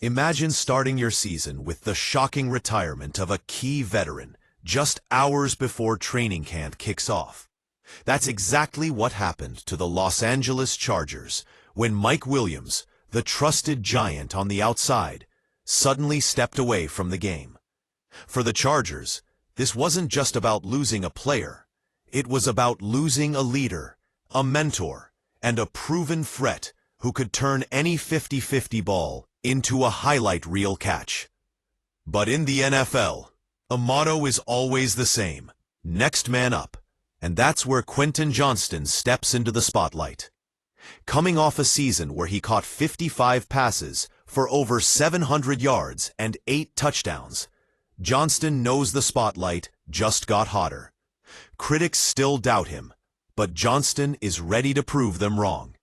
Imagine starting your season with the shocking retirement of a key veteran just hours before training camp kicks off. That's exactly what happened to the Los Angeles Chargers when Mike Williams, the trusted giant on the outside, suddenly stepped away from the game. For the Chargers, this wasn't just about losing a player. It was about losing a leader, a mentor, and a proven threat who could turn any 50-50 ball into a highlight reel catch. But in the NFL, a motto is always the same: next man up. And that's where Quentin Johnston steps into the spotlight. Coming off a season where he caught 55 passes for over 700 yards and 8 touchdowns, Johnston knows the spotlight just got hotter. Critics still doubt him, but Johnston is ready to prove them wrong.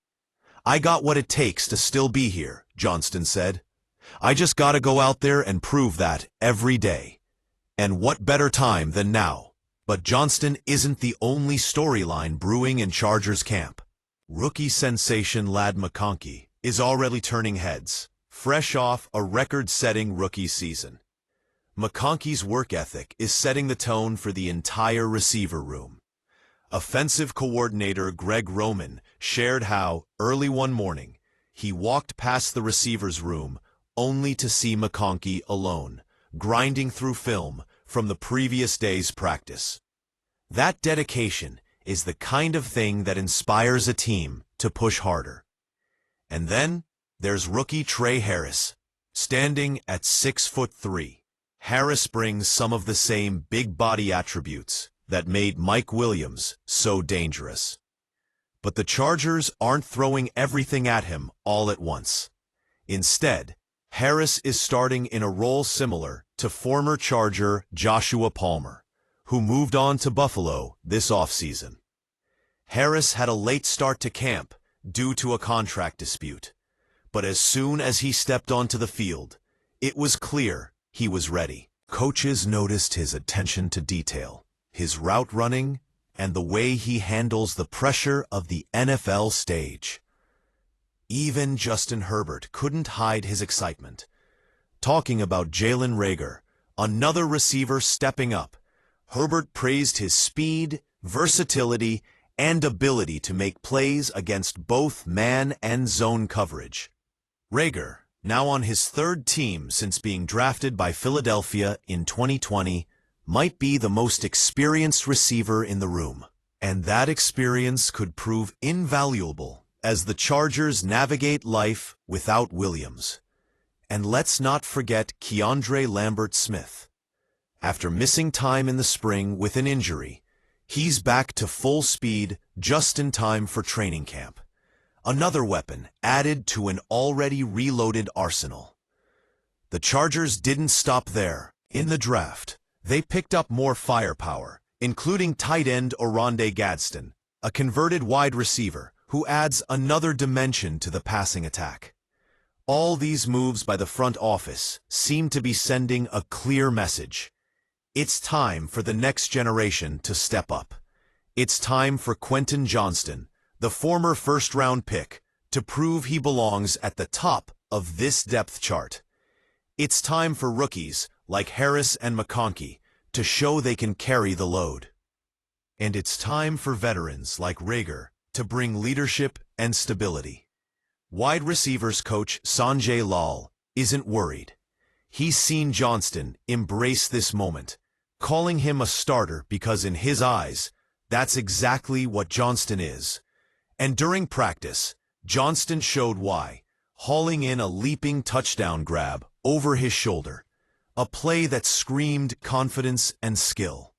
"I got what it takes to still be here," Johnston said. "I just gotta go out there and prove that every day. And what better time than now?" But Johnston isn't the only storyline brewing in Chargers camp. Rookie sensation lad McConkey is already turning heads, fresh off a record-setting rookie season. McConkey's work ethic is setting the tone for the entire receiver room. Offensive coordinator Greg Roman shared how, early one morning, he walked past the receivers' room only to see McConkey alone, grinding through film from the previous day's practice. That dedication is the kind of thing that inspires a team to push harder. And then there's rookie Tre Harris, standing at 6'3". Harris brings some of the same big body attributes that made Mike Williams so dangerous. But the Chargers aren't throwing everything at him all at once. Instead, Harris is starting in a role similar to former Charger Joshua Palmer, who moved on to Buffalo this offseason. Harris had a late start to camp due to a contract dispute, but as soon as he stepped onto the field, it was clear he was ready. Coaches noticed his attention to detail, his route running, and the way he handles the pressure of the NFL stage. Even Justin Herbert couldn't hide his excitement. Talking about Jalen Reagor, another receiver stepping up, Herbert praised his speed, versatility, and ability to make plays against both man and zone coverage. Reagor, now on his third team since being drafted by Philadelphia in 2020, might be the most experienced receiver in the room. And that experience could prove invaluable as the Chargers navigate life without Williams. And let's not forget Keandre Lambert-Smith. After missing time in the spring with an injury, he's back to full speed just in time for training camp. Another weapon added to an already reloaded arsenal. The Chargers didn't stop there. In the draft, they picked up more firepower, including tight end Oronde Gadsden, a converted wide receiver who adds another dimension to the passing attack. All these moves by the front office seem to be sending a clear message. It's time for the next generation to step up. It's time for Quentin Johnston, the former first-round pick, to prove he belongs at the top of this depth chart. It's time for rookies like Harris and McConkey to show they can carry the load. And it's time for veterans like Reagor to bring leadership and stability. Wide receivers coach Sanjay Lal isn't worried. He's seen Johnston embrace this moment, calling him a starter because in his eyes, that's exactly what Johnston is. And during practice, Johnston showed why, hauling in a leaping touchdown grab over his shoulder, a play that screamed confidence and skill.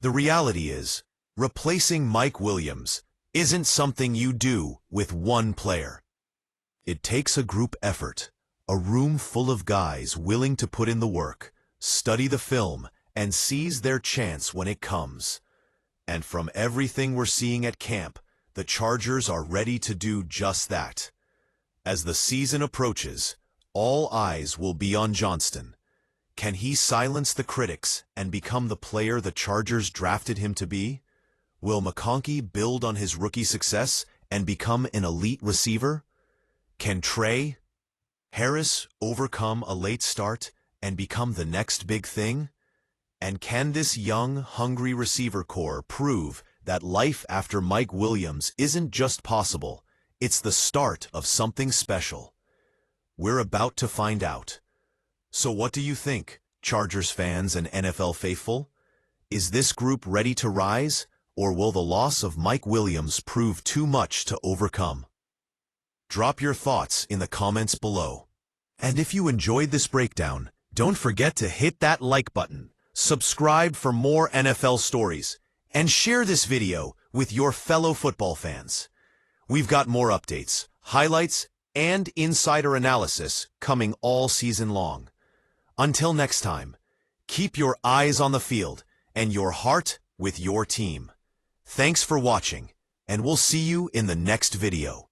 The reality is, replacing Mike Williams isn't something you do with one player. It takes a group effort, a room full of guys willing to put in the work, study the film, and seize their chance when it comes. And from everything we're seeing at camp, the Chargers are ready to do just that. As the season approaches, all eyes will be on Johnston. Can he silence the critics and become the player the Chargers drafted him to be? Will McConkey build on his rookie success and become an elite receiver? Can Tre Harris overcome a late start and become the next big thing? And can this young, hungry receiver core prove that life after Mike Williams isn't just possible, it's the start of something special? We're about to find out. So what do you think, Chargers fans and NFL faithful? Is this group ready to rise, or will the loss of Mike Williams prove too much to overcome? Drop your thoughts in the comments below. And if you enjoyed this breakdown, don't forget to hit that like button, subscribe for more NFL stories, and share this video with your fellow football fans. We've got more updates, highlights, and insider analysis coming all season long. Until next time, keep your eyes on the field and your heart with your team. Thanks for watching, and we'll see you in the next video.